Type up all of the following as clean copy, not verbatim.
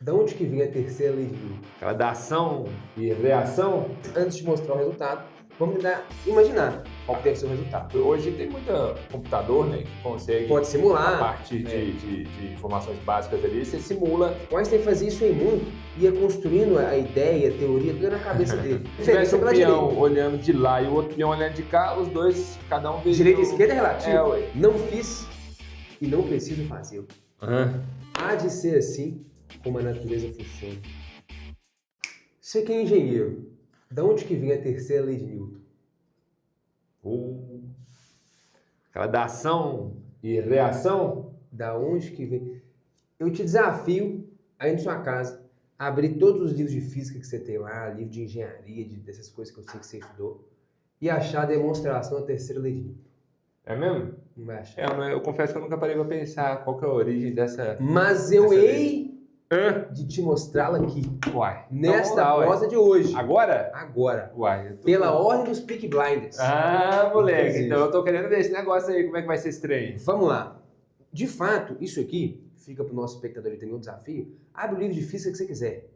Da onde que vem a terceira lei de Newton? Aquela da ação e reação. Antes de mostrar o resultado, vamos tentar imaginar qual que deve ser o resultado. Hoje tem muito computador, né, que consegue, Pode a simular. partir de informações básicas ali, você simula. O Einstein fazia isso em muito, ia construindo a ideia, a teoria, tudo na cabeça dele. Se tivesse um pela peão direita. olhando de lá e o outro peão olhando de cá, os dois, cada um vê. Direita e esquerda é relativo. É, ué. Não fiz e não preciso fazer. Há de ser assim como a natureza funciona. Você que é engenheiro, da onde que vem a terceira lei de Newton? Aquela da ação e reação. Da onde que vem? Eu te desafio aí na sua casa a abrir todos os livros de física que você tem lá, livro de engenharia, dessas coisas que eu sei que você estudou, e achar a demonstração da terceira lei de Newton. É mesmo? Não vai achar. Eu confesso que eu nunca parei pra pensar qual que é a origem dessa. Mas eu Essa hei Hã? de te mostrá-la aqui, Uai. nesta Então, vamos lá, prosa de hoje. Agora? Agora. Uai. Pela ordem dos Peaky Blinders. Ah, moleque. Inclusive. Então eu tô querendo ver esse negócio aí, como é que vai ser esse trem. Vamos lá. De fato, isso aqui, fica para o nosso espectador também um desafio, abre o livro de física que você quiser.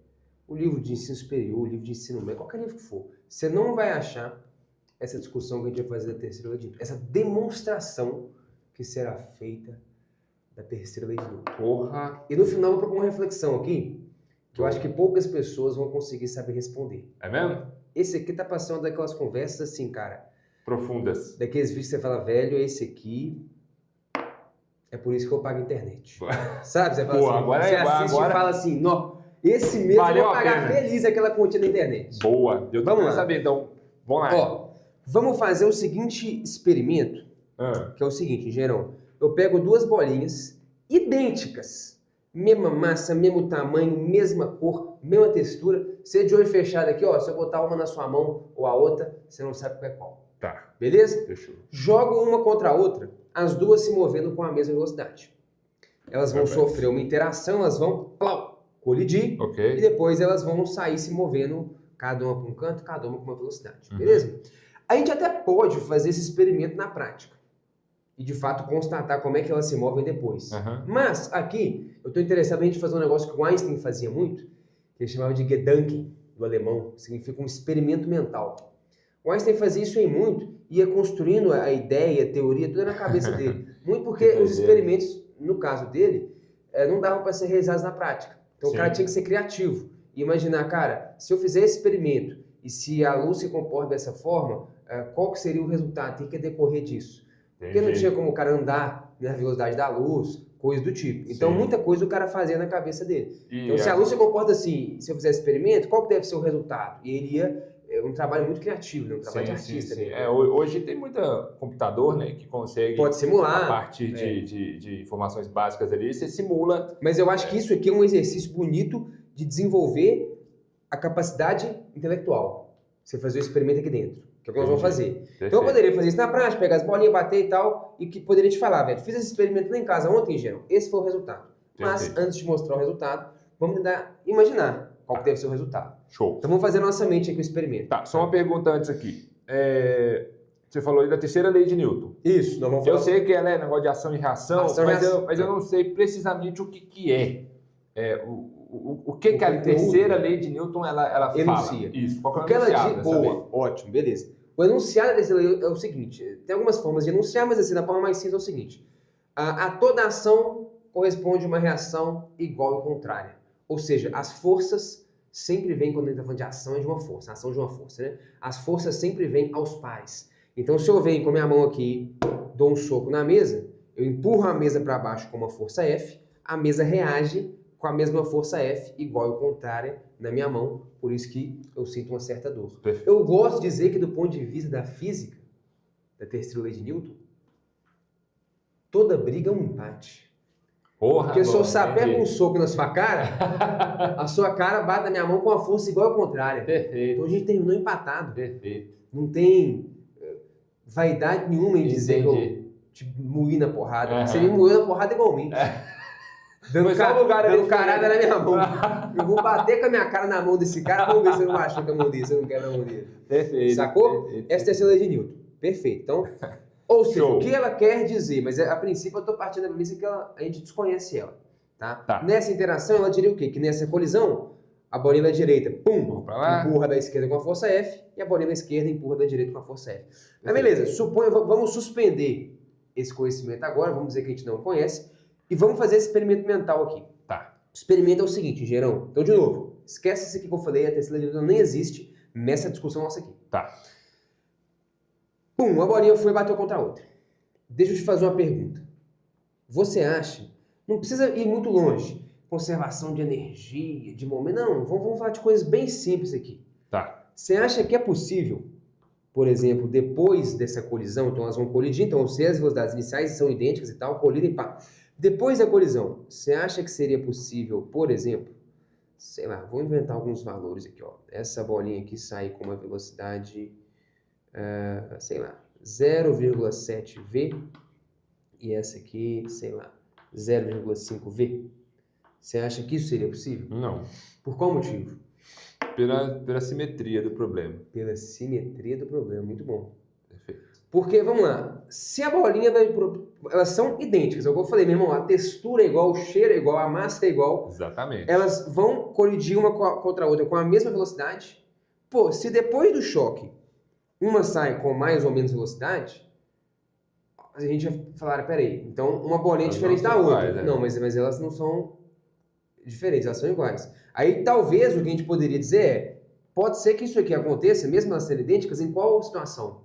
O livro de ensino superior, o livro de ensino médio, qualquer livro que for. Você não vai achar essa discussão que a gente vai fazer da terceira lei de Newton. Essa demonstração que será feita da terceira lei de Newton. Porra. E no final eu vou propor uma reflexão aqui, que eu acho que poucas pessoas vão conseguir saber responder. É mesmo? Esse aqui tá passando daquelas conversas assim, cara, Profundas. daqueles vídeos que você fala, velho, esse aqui é por isso que eu pago a internet. Sabe? Você fala Pô, assim, agora você é- assiste agora- e fala assim, não, esse mês Valeu eu vou a pagar pena. feliz aquela continha da internet. Boa. Eu tô Vamos querendo lá. saber, então. Vamos lá. Ó, vamos fazer o seguinte experimento, que é o seguinte, Gerão. Eu pego duas bolinhas idênticas, mesma massa, mesmo tamanho, mesma cor, mesma textura. Você de olho fechado aqui, ó, se eu botar uma na sua mão ou a outra, você não sabe qual é qual. Tá. Beleza? Fechou. Jogo uma contra a outra, as duas se movendo com a mesma velocidade. Elas vão Perfeito. sofrer uma interação, elas vão colidir, e Ok. depois elas vão sair se movendo, cada uma para um canto, cada uma com uma velocidade. Uhum. Beleza? A gente até pode fazer esse experimento na prática. E de fato constatar como é que elas se movem depois. Aham. Mas aqui, eu estou interessado em a gente fazer um negócio que o Einstein fazia muito, que ele chamava de Gedanken, do alemão, significa um experimento mental. O Einstein fazia isso em muito, ia construindo a ideia, a teoria, tudo na cabeça dele. Muito porque Que os doideira. experimentos, no caso dele, não davam para ser realizados na prática. Então Sim. o cara tinha que ser criativo. E imaginar, cara, se eu fizer esse experimento e se a luz se comporta dessa forma, qual que seria o resultado? Tem que decorrer disso. Porque não Entendi. tinha como o cara andar na velocidade da luz, coisa do tipo. Então Sim. muita coisa o cara fazia na cabeça dele. E Então se a luz se comporta assim, se eu fizer esse experimento, qual que deve ser o resultado? E ele ia, um trabalho muito criativo, né? Um trabalho de artista. sim. Né? Hoje tem muito computador, né, que consegue, Pode a simular, partir de informações básicas ali, você simula. mas eu acho que isso aqui é um exercício bonito de desenvolver a capacidade intelectual. Você fazer o experimento aqui dentro, que é o que nós vamos fazer. Então eu poderia fazer isso na prática, pegar as bolinhas, bater e tal, e que poderia te falar, velho, fiz esse experimento lá em casa ontem, Gerão, esse foi o resultado. Mas Perfeito. antes de mostrar o resultado, vamos tentar imaginar qual que deve ser o resultado. Show. Então vamos fazer na nossa mente aqui o experimento. Tá, só uma pergunta antes aqui. Você falou aí da terceira lei de Newton. Isso, nós vamos Eu falar. sei que ela é negócio de ação e reação, Ação e mas, reação. mas eu não sei precisamente o que é. O que a conteúdo. terceira lei de Newton ela Enuncia. fala? Isso. Qual que é O o que ela enunciado diz, dessa lei? boa, ótimo, beleza. O enunciado dessa lei é o seguinte, tem algumas formas de enunciar, mas assim, da forma mais simples é o seguinte, a toda ação corresponde uma reação igual e contrária. Ou seja, as forças sempre vêm, quando a gente está falando de ação, é de uma força, a ação de uma força, né? As forças sempre vêm aos pares. Então, se eu venho com a minha mão aqui, dou um soco na mesa, eu empurro a mesa para baixo com uma força F, a mesa reage com a mesma força F, igual e contrária, na minha mão, por isso que eu sinto uma certa dor. Perfeito. Eu gosto de dizer que, do ponto de vista da física, da terceira lei de Newton, toda briga é um empate. Porra, Porque se eu saber entendi. com um soco na sua cara, a sua cara bate na minha mão com a força igual ao contrário. Perfeito. Então a gente terminou empatado. Perfeito. Não tem vaidade nenhuma em dizer que eu Entendi. te moí na porrada. Aham. Você me moeu na porrada igualmente. Dando, Foi só um lugar ali dando carada na diferente. minha mão. Eu vou bater com a minha cara na mão desse cara, vamos ver se eu não machuca a mão dele, se eu não quebra a mão dele. Perfeito. Sacou? Perfeito. Essa é a terceira lei de Newton. Perfeito. Então, ou seja, Show. o que ela quer dizer, mas a princípio eu estou partindo da premissa que a gente desconhece ela. Tá? Tá. Nessa interação, ela diria o quê? Que nessa colisão, a bolinha da direita, pum, Pra lá. empurra da esquerda com a força F, e a bolinha da esquerda empurra da direita com a força F. Mas beleza, vamos suspender esse conhecimento agora, vamos dizer que a gente não conhece, e vamos fazer esse experimento mental aqui. Tá. O experimento é o seguinte, Gerão. Então, de novo, esquece isso aqui que eu falei, a terceira divisão nem existe nessa discussão nossa aqui. Tá. Pum, uma bolinha foi e bateu contra a outra. Deixa eu te fazer uma pergunta. Você acha, não precisa ir muito longe, conservação de energia, de momento, não, vamos falar de coisas bem simples aqui. Tá. Você acha que é possível, por exemplo, depois dessa colisão, então elas vão colidir, então se as velocidades iniciais são idênticas e tal, colidem, pá. Depois da colisão, você acha que seria possível, por exemplo, sei lá, vou inventar alguns valores aqui, ó. Essa bolinha aqui sai com uma velocidade, sei lá, 0,7 V e essa aqui, sei lá, 0,5 V. Você acha que isso seria possível? Não. Por qual motivo? Pela simetria do problema. Pela simetria do problema, muito bom. Perfeito. Porque, vamos lá, se a bolinha elas são idênticas, é o que eu falei, meu irmão, a textura é igual, o cheiro é igual, a massa é igual, Exatamente. elas vão colidir uma contra a outra com a mesma velocidade. Pô, se depois do choque uma sai com mais ou menos velocidade, a gente vai falar, peraí, então uma bolinha é Elas diferente não da são outra. iguais, né? Não, mas elas não são diferentes, elas são iguais. Aí talvez o que a gente poderia dizer é, pode ser que isso aqui aconteça, mesmo elas serem idênticas, em qual situação?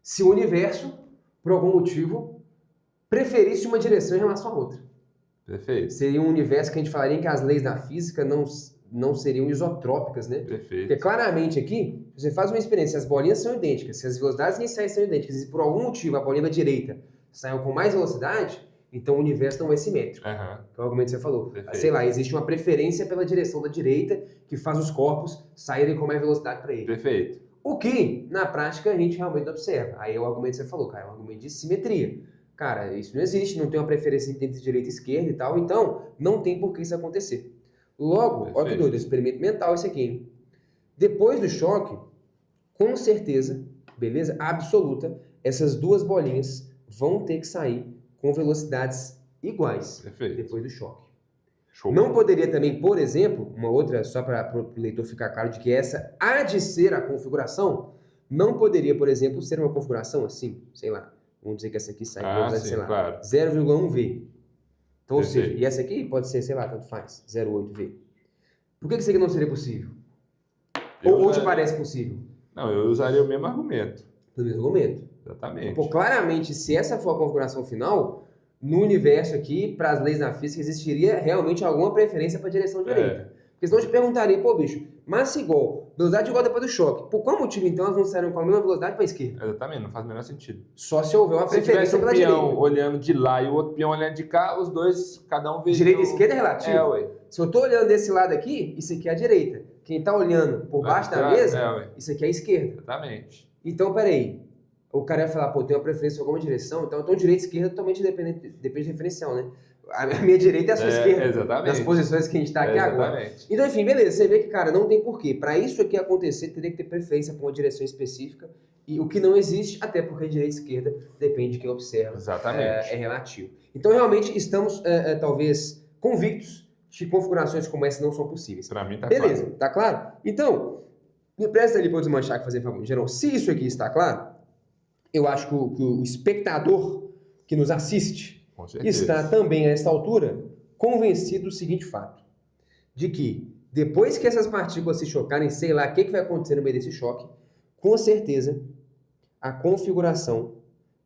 Se o universo, por algum motivo, preferisse uma direção em relação à outra. Perfeito. Seria um universo que a gente falaria que as leis da física não seriam isotrópicas, né? Perfeito. Porque claramente aqui, você faz uma experiência, se as bolinhas são idênticas, se as velocidades iniciais são idênticas, e por algum motivo a bolinha da direita saiu com mais velocidade, então o universo não é simétrico. Aham. Que é o argumento que você falou. Perfeito. Sei lá, existe uma preferência pela direção da direita que faz os corpos saírem com mais velocidade para ele. Perfeito. O que, na prática, a gente realmente não observa. Aí é o argumento que você falou, cara, é um argumento de simetria. Cara, isso não existe, não tem uma preferência entre direita e esquerda e tal, então não tem por que isso acontecer. Logo, olha que Perfeito. doido, experimento mental esse aqui, hein? Depois do choque, com certeza, beleza absoluta, essas duas bolinhas vão ter que sair com velocidades iguais Perfeito. depois do choque. Show. Não poderia também, por exemplo, uma outra, só para o leitor ficar claro de que essa há de ser a configuração, não poderia, por exemplo, ser uma configuração assim, sei lá, vamos dizer que essa aqui sai com velocidade, sim, sei lá, claro. 0,1 V. Então, ou Perfeito. seja, e essa aqui pode ser, sei lá, tanto faz, 0,8 V. Por que isso aqui não seria possível? Ou te parece possível? Não, eu usaria o mesmo argumento. Pelo mesmo argumento. Exatamente. Pô, claramente, se essa for a configuração final, no universo aqui, para as leis da física, existiria realmente alguma preferência para a direção direita. Porque senão eu te perguntaria, pô, bicho, massa igual, velocidade igual depois do choque. Por qual motivo, então, elas não saíram com a mesma velocidade para a esquerda? Exatamente, não faz o menor sentido. Só se houver uma Se tivesse preferência um pela peão direita. olhando de lá e o outro peão olhando de cá, os dois, cada um vê. Direita e esquerda é relativo. É, ué. Se eu tô olhando desse lado aqui, isso aqui é a direita. Quem tá olhando por baixo da mesa, ué. isso aqui é a esquerda. Exatamente. Então, peraí. O cara ia falar, pô, tem uma preferência em alguma direção, então direita e esquerda totalmente depende de referencial, né? A minha direita é a sua esquerda. Exatamente. Nas posições que a gente tá aqui agora. Exatamente. Então, enfim, beleza. Você vê que, cara, não tem porquê. Para isso aqui acontecer, teria que ter preferência por uma direção específica. E o que não existe, até porque direita e esquerda depende de quem observa. Exatamente. É relativo. Então, realmente, estamos, talvez, convictos de que configurações como essa não são possíveis. Pra mim tá Beleza, claro. tá claro? Então, me presta ali para eu desmanchar que fazer favor. Geral, se isso aqui está claro, eu acho que o espectador que nos assiste Com certeza. está também, a esta altura, convencido do seguinte fato. De que, depois que essas partículas se chocarem, sei lá o que vai acontecer no meio desse choque, com certeza, a configuração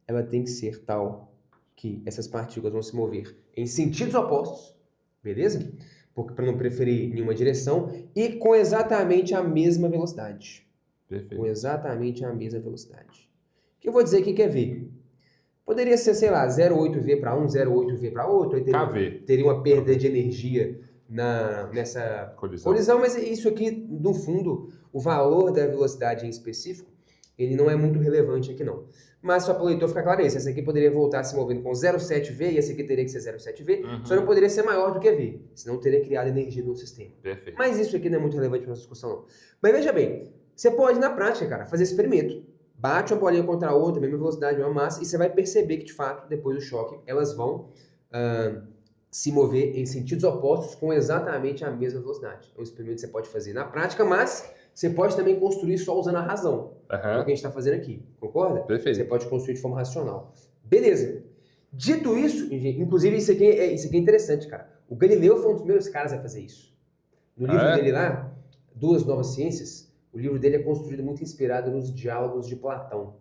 ela tem que ser tal que essas partículas vão se mover em sentidos opostos, beleza? Porque para não preferir nenhuma direção, e com exatamente a mesma velocidade. Perfeito. Com exatamente a mesma velocidade. O que eu vou dizer aqui que é V? Poderia ser, sei lá, 0,8V para um, 0,8V para outro, aí KV. teria uma perda de energia nessa colisão, mas isso aqui, no fundo, o valor da velocidade em específico, ele não é muito relevante aqui não. Mas só para o leitor ficar claro isso, essa aqui poderia voltar se movendo com 0,7V e essa aqui teria que ser 0,7V, só não poderia ser maior do que V, senão teria criado energia no sistema. Perfeito. Mas isso aqui não é muito relevante para nossa discussão não. Mas veja bem, você pode na prática, cara, fazer experimento. Bate uma bolinha contra a outra, mesma velocidade, mesma massa, e você vai perceber que, de fato, depois do choque, elas vão se mover em sentidos opostos com exatamente a mesma velocidade. É um experimento que você pode fazer na prática, mas você pode também construir só usando a razão. É o que a gente está fazendo aqui, concorda? Perfeito. Você pode construir de forma racional. Beleza. Dito isso, inclusive isso aqui é interessante, cara. O Galileu foi um dos primeiros caras a fazer isso. No livro dele lá, Duas Novas Ciências, o livro dele é construído muito inspirado nos diálogos de Platão.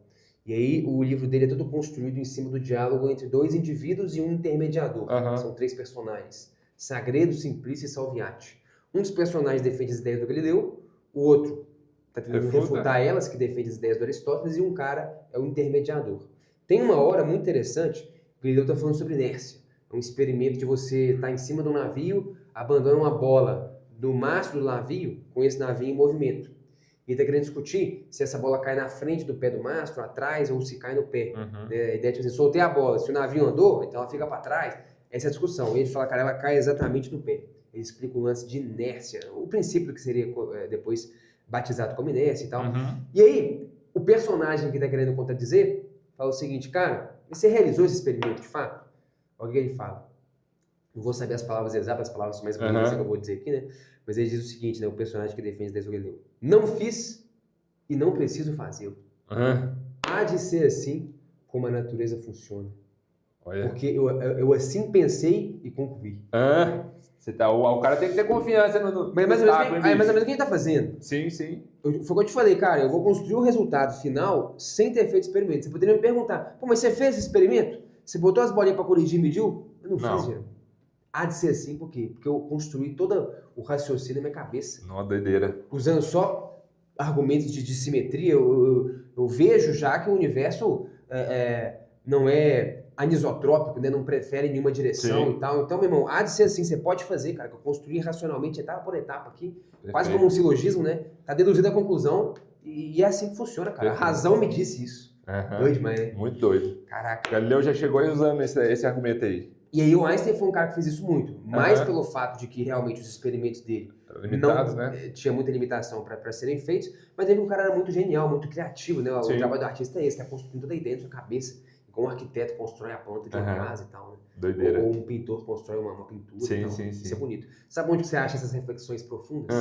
E aí o livro dele é todo construído em cima do diálogo entre dois indivíduos e um intermediador. São 3 personagens. Sagredo, Simplício e Salviati. Um dos personagens defende as ideias do Galileu, o outro está tentando refutar elas, que defende as ideias do Aristóteles, e um cara é o intermediador. Tem uma hora muito interessante, o Galileu está falando sobre inércia. É um experimento de você estar em cima de um navio, abandona uma bola do mastro do navio, com esse navio em movimento. E está querendo discutir se essa bola cai na frente do pé do mastro, atrás, ou se cai no pé. A ideia é tipo assim, soltei a bola, se o navio andou, então ela fica para trás. Essa é a discussão. E ele fala, cara, ela cai exatamente no pé. Ele explica o lance de inércia, o princípio que seria depois batizado como inércia e tal. E aí, o personagem que está querendo contradizer fala o seguinte, cara, você realizou esse experimento de fato? Olha o que ele fala. Não vou saber as palavras exatas, as palavras mais bonitas que eu vou dizer aqui, né? Mas ele diz o seguinte, né? O personagem que defende desde o Galileu. Não fiz e não preciso fazê-lo. Há de ser assim como a natureza funciona. Olha. Porque eu assim pensei e concluí. O cara tem que ter confiança no Mas mais ou menos o que ele está fazendo. Sim, sim. Foi o que eu te falei, cara, eu vou construir o resultado final sem ter feito experimento. Você poderia me perguntar, pô, mas você fez esse experimento? Você botou as bolinhas para corrigir e mediu? Eu não fiz, Gero. Há de ser assim, por quê? Porque eu construí todo o raciocínio na minha cabeça. Uma doideira. Usando só argumentos de simetria, eu vejo já que o universo não é anisotrópico, né? Não prefere nenhuma direção e tal. Então, meu irmão, há de ser assim, você pode fazer, cara, que eu construí racionalmente, etapa por etapa aqui, quase como um silogismo, né? Tá deduzindo a conclusão e é assim que funciona, cara. A razão me disse isso. Doido demais, né? Muito doido. Caraca. Galileu já chegou aí usando esse argumento aí. E aí o Einstein foi um cara que fez isso muito, mais pelo fato de que realmente os experimentos dele limitados, né? Tinha muita limitação para serem feitos, mas ele um cara era muito genial, muito criativo, né? O trabalho do artista é esse, tá construindo toda a ideia na sua cabeça, igual um arquiteto constrói a planta de uma casa e tal, né? Doideira. Ou um pintor constrói uma pintura e tal. Sim. Isso é bonito. Sabe onde você acha essas reflexões profundas?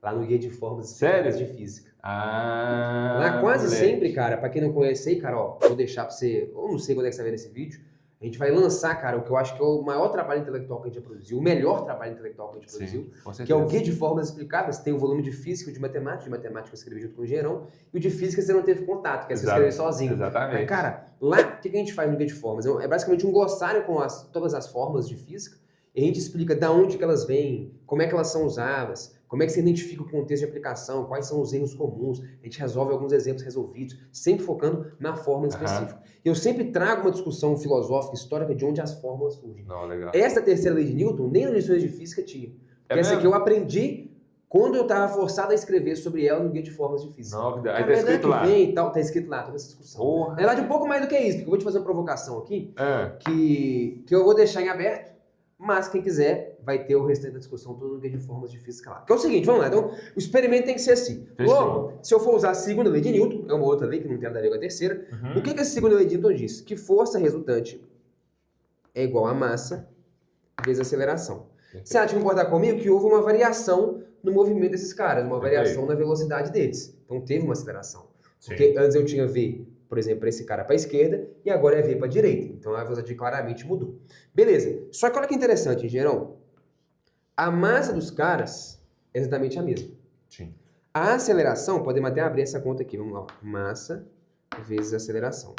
Lá no Guia de Formas Sério? de Física. Lá quase sempre, cara, pra quem não conhece aí, cara, ó, vou deixar pra você, ou não sei quando é que você vai ver esse vídeo, a gente vai lançar, cara, o que eu acho que é o maior trabalho intelectual que a gente já produziu, o melhor trabalho intelectual que a gente produziu, que é o Guia de Formas Explicadas. Tem o volume de Física e de Matemática eu escrevi junto com o Gerão, e o de Física você não teve contato, que é você escrever sozinho. Exatamente. Mas, cara, lá, o que a gente faz no Guia de Formas? É basicamente um glossário com todas as formas de Física, e a gente explica de onde que elas vêm, como é que elas são usadas, como é que você identifica o contexto de aplicação, quais são os erros comuns, a gente resolve alguns exemplos resolvidos, sempre focando na forma em específico. Eu sempre trago uma discussão filosófica, histórica, de onde as fórmulas surgem. Legal. Essa terceira lei de Newton, nem nas lições de física tinha. Essa aqui eu aprendi quando eu estava forçado a escrever sobre ela no Guia de Formas de Física. Aí tá escrito lá. Vem e tal, tá escrito lá, toda essa discussão. Na verdade, um pouco mais do que isso, porque eu vou te fazer uma provocação aqui, que eu vou deixar em aberto, mas quem quiser vai ter o restante da discussão todo no Guia de Formas de Física lá. Que é o seguinte, vamos lá, então o experimento tem que ser assim. Logo, se eu for usar a segunda lei de Newton, é uma outra lei que não tem nada a ver com a terceira, o que a segunda lei de Newton diz? Que força resultante é igual a massa vezes aceleração. Você acha que concordar comigo que houve uma variação no movimento desses caras, uma variação na velocidade deles. Então teve uma aceleração. Porque antes eu tinha V, por exemplo, para esse cara para a esquerda, e agora é V para a direita. Então a velocidade claramente mudou. Beleza. Só que olha que interessante, Gerão. A massa dos caras é exatamente a mesma. Sim. A aceleração, podemos até abrir essa conta aqui. Vamos lá. Massa vezes aceleração.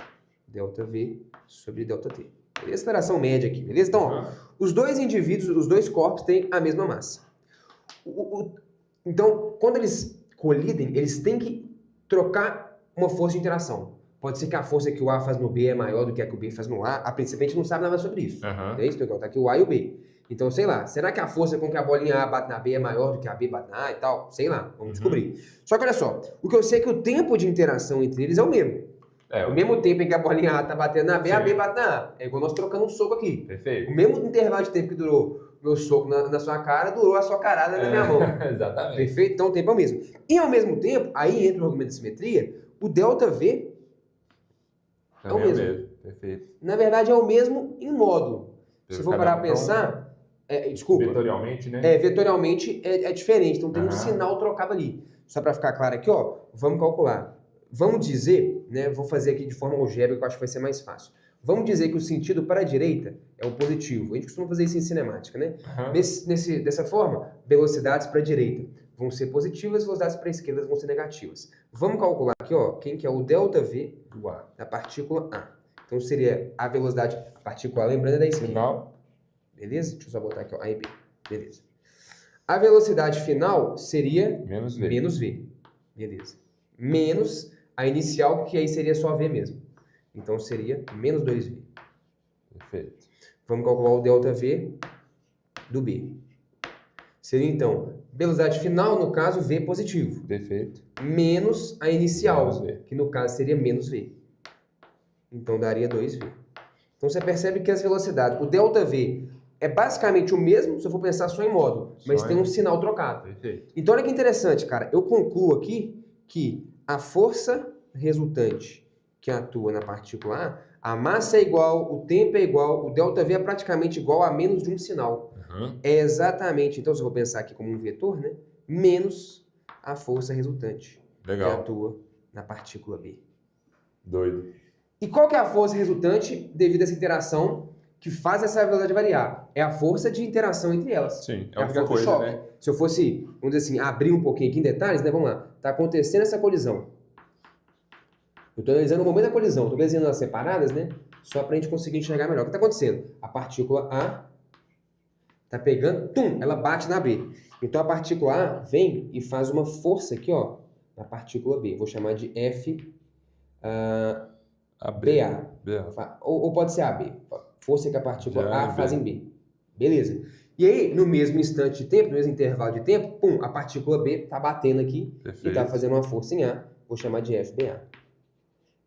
Delta V sobre delta T. Beleza? Aceleração média aqui, beleza? Então, ó, os dois indivíduos, os dois corpos têm a mesma massa. Então, quando eles colidem, eles têm que trocar uma força de interação. Pode ser que a força que o A faz no B é maior do que a que o B faz no A. A princípio, a gente não sabe nada sobre isso. É isso, então, tá aqui o A e o B. Então, sei lá, será que a força com que a bolinha A bate na B é maior do que a B bate na A e tal? Sei lá, vamos descobrir. Só que olha só, o que eu sei é que o tempo de interação entre eles é o mesmo. O mesmo tempo em que a bolinha A tá batendo na B, a B bate na A. É igual nós trocando um soco aqui. Perfeito. O mesmo intervalo de tempo que durou meu soco na sua cara, durou a sua carada na minha mão. Exatamente. Perfeito? Então o tempo é o mesmo. E ao mesmo tempo, aí entra o argumento de simetria, o delta V é o mesmo. Perfeito. Na verdade é o mesmo em módulo. Se for parar para pensar, desculpa. Vetorialmente, né? Vetorialmente é diferente, então tem um Aham. sinal trocado ali. Só para ficar claro aqui, ó, vamos calcular. Vamos dizer, né, vou fazer aqui de forma algébrica, que eu acho que vai ser mais fácil. Vamos dizer que o sentido para a direita é o positivo. A gente costuma fazer isso em cinemática, né? Aham. Dessa forma, velocidades para a direita vão ser positivas, velocidades para a esquerda vão ser negativas. Vamos calcular aqui, ó, quem que é o ΔV Do A. da partícula A. Então seria a velocidade, a partícula A, lembrando, é da esquerda. Final. Beleza? Deixa eu só botar aqui, ó, A e B. Beleza. A velocidade final seria Menos V. menos V. Beleza. Menos a inicial, que aí seria só V mesmo. Então seria menos 2V. Perfeito. Vamos calcular o ΔV do B. Seria então, velocidade final, no caso, V positivo. Perfeito. Menos a inicial, Menos V. que no caso seria menos V. Então daria 2V. Então você percebe que as velocidades, o ΔV é basicamente o mesmo, se eu for pensar só em módulo, mas Só tem em- um sinal trocado. Perfeito. Então olha que interessante, cara. Eu concluo aqui que a força resultante que atua na partícula A massa é igual, o tempo é igual, o ΔV é praticamente igual a menos de um sinal. Aham. É exatamente, então se eu vou pensar aqui como um vetor, né? Menos a força resultante que Legal. atua na partícula B. Doido. E qual que é a força resultante devido a essa interação que faz essa velocidade variar? É a força de interação entre elas. Sim, é É a a única força do coisa, choque. né? Se eu fosse, vamos dizer assim, abrir um pouquinho aqui em detalhes, né? Vamos lá. Tá acontecendo essa colisão. Eu estou analisando o momento da colisão. Estou desenhando elas separadas, né? Só para a gente conseguir enxergar melhor. O que está acontecendo? A partícula A tá pegando, ela bate na B. Então a partícula A vem e faz uma força aqui, ó, na partícula B. Vou chamar de FBA. A B. B. Ou pode ser AB. Força que a partícula Já A em faz B. em B. Beleza. E aí, no mesmo instante de tempo, no mesmo intervalo de tempo, a partícula B tá batendo aqui e Perfeito. tá fazendo uma força em A. Vou chamar de FBA.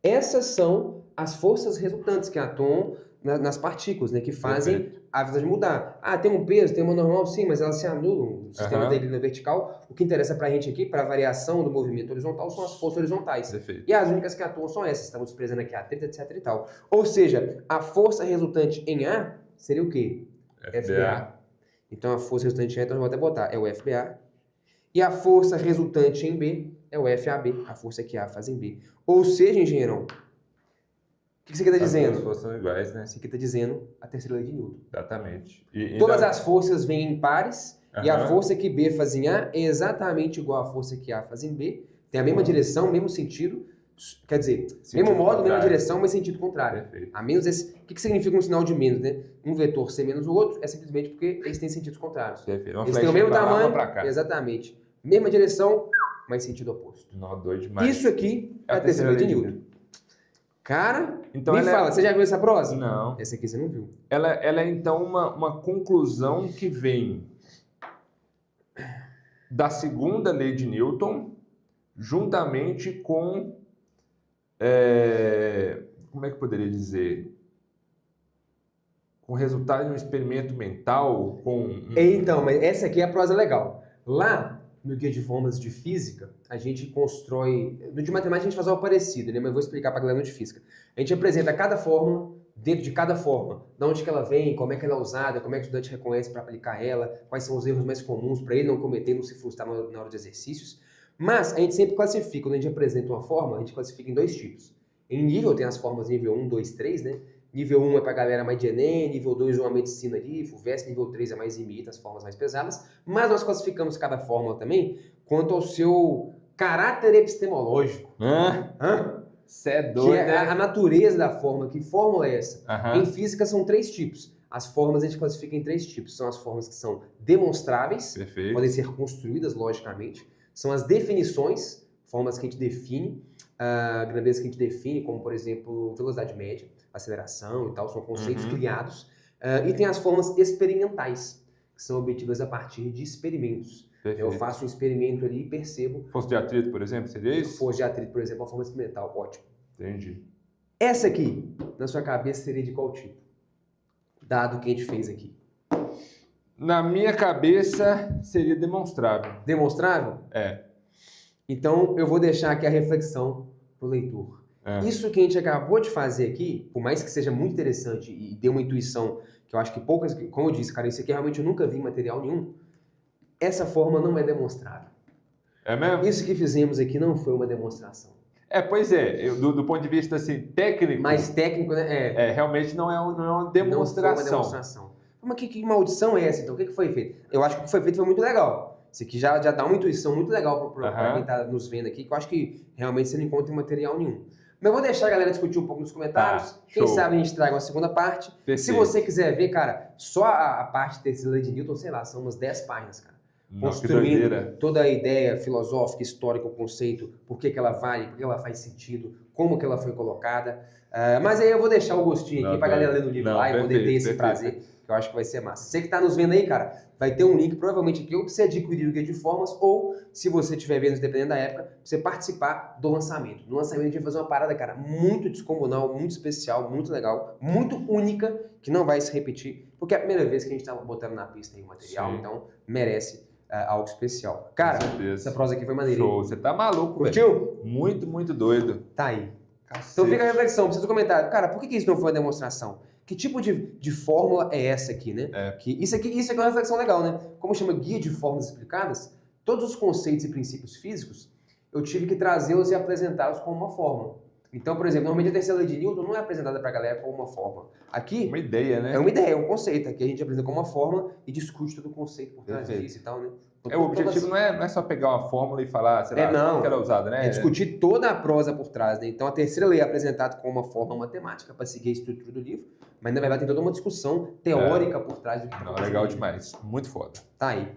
Essas são as forças resultantes que atuam nas partículas, né? Que fazem Perfeito. a velocidade mudar. Ah, tem um peso, tem uma normal, sim, mas elas se anulam no sistema Aham. da equilíbrio vertical. O que interessa pra gente aqui, para a variação do movimento horizontal, são as forças horizontais. Perfeito. E as únicas que atuam são essas. Estamos desprezando aqui a treta, etc e tal. Ou seja, a força resultante em A seria o quê? FBA. Então a força resultante em A, então eu vou até botar, é o FBA. E a força resultante em B é o FAB, a força que A faz em B. Ou seja, engenheirão, o que isso aqui está As dizendo? duas forças são iguais, né? Isso aqui está dizendo a terceira lei de Newton. Exatamente. E Todas ainda- as forças vêm em pares, e a Aham. força que B faz em A é exatamente igual à força que A faz em B. Tem a mesma direção, mesmo sentido, quer dizer, Sentido mesmo modo, mesma contrário. direção, mas sentido contrário. Perfeito. A menos esse. O que significa um sinal de menos, né? Um vetor ser menos o outro é simplesmente porque eles têm sentidos contrários. Perfeito. Uma Eles têm o flechinha mesmo pra lá, tamanho, uma pra cá. exatamente. Mesma direção, mas sentido oposto. Nó, doido demais. Isso aqui é a terceira lei de Newton. Cara, Então me ela fala, você já viu essa prosa? Não. Essa aqui você não viu. Ela é então uma conclusão que vem da segunda lei de Newton, juntamente com. Como é que eu poderia dizer? Com o resultado de um experimento mental, com. Então, mas essa aqui é a prosa legal. Lá, no guia de formas de física, a gente constrói... No de matemática a gente faz algo parecido, né? Mas eu vou explicar para a galera no de física. A gente apresenta cada fórmula, dentro de cada fórmula, de onde que ela vem, como é que ela é usada, como é que o estudante reconhece para aplicar ela, quais são os erros mais comuns para ele não cometer, não se frustrar na hora dos exercícios. Mas a gente sempre classifica, quando a gente apresenta uma fórmula, a gente classifica em dois tipos. Em nível, tem as fórmulas nível 1, 2, 3, né? Nível 1 é pra galera mais de Enem, nível 2 é uma medicina ali, FUVEST, nível 3 é mais imita, as formas mais pesadas. Mas nós classificamos cada fórmula também quanto ao seu caráter epistemológico. Hã? Cê é Que doido, é né? a natureza da fórmula. Que fórmula é essa? Aham. Em física são três tipos. As formas a gente classifica em três tipos. São as formas que são demonstráveis, Perfeito. podem ser construídas logicamente. São as definições, formas que a gente define, a grandeza que a gente define, como por exemplo velocidade média, aceleração e tal, são conceitos Uhum. criados. E tem as formas experimentais, que são obtidas a partir de experimentos. Perfeito. Eu faço um experimento ali e percebo. Força de atrito, por exemplo, seria isso? Força de atrito, por exemplo, é uma forma experimental, ótimo. Entendi. Essa aqui, na sua cabeça, seria de qual tipo? Dado o que a gente fez aqui. Na minha cabeça, seria demonstrável. Demonstrável? É. Então, eu vou deixar aqui a reflexão para o leitor. É. Isso que a gente acabou de fazer aqui, por mais que seja muito interessante e dê uma intuição que eu acho que poucas, como eu disse, cara, isso aqui realmente eu nunca vi em material nenhum, essa forma não é demonstrada. É mesmo? Isso que fizemos aqui não foi uma demonstração. Pois é, do ponto de vista assim, técnico, Mais técnico, né? realmente não é uma Não foi uma demonstração. demonstração. Mas que maldição é essa, então? O que foi feito? Eu acho que o que foi feito foi muito legal. Isso aqui já dá uma intuição muito legal para quem está nos vendo aqui, que eu acho que realmente você não encontra em material nenhum. Mas eu vou deixar a galera discutir um pouco nos comentários. Quem sabe a gente traga uma segunda parte. Perfeito. Se você quiser ver, cara, só a parte de terceira lei de Newton, sei lá, são umas 10 páginas, cara. Construindo toda a ideia filosófica, histórica, o conceito, por que ela vale, por que ela faz sentido, como que ela foi colocada. Mas aí eu vou deixar o gostinho aqui pra galera ler no livro lá e poder ter esse prazer, que eu acho que vai ser massa. Você que tá nos vendo aí, cara, vai ter um link provavelmente aqui, ou pra você adquirir o guia de formas, ou se você estiver vendo, dependendo da época, pra você participar do lançamento. No lançamento a gente vai fazer uma parada, cara, muito descomunal, muito especial, muito legal, muito única, que não vai se repetir, porque é a primeira vez que a gente tá botando na pista aí o material, então merece algo especial. Cara, essa prosa aqui foi maneira. Show, você tá maluco, curtiu? Velho. Muito, muito doido. Tá aí. Cacete. Então fica a reflexão, precisa do comentário. Cara, por que isso não foi uma demonstração? Que tipo de fórmula é essa aqui, né? Que isso aqui é uma reflexão legal, né? Como chama guia de fórmulas explicadas, todos os conceitos e princípios físicos, eu tive que trazê-los e apresentá-los como uma fórmula. Então, por exemplo, normalmente a terceira lei de Newton não é apresentada para a galera como uma fórmula. Aqui uma ideia, né? É uma ideia, é um conceito. Aqui a gente apresenta como uma fórmula e discute todo o conceito por trás disso e tal, né? Então, o objetivo não é só pegar uma fórmula e falar, sei lá, como que ela é usada, né? É discutir toda a prosa por trás, né? Então a terceira lei é apresentada como uma fórmula matemática para seguir a estrutura do livro, mas na verdade tem toda uma discussão teórica por trás do que legal demais, muito foda. Tá aí.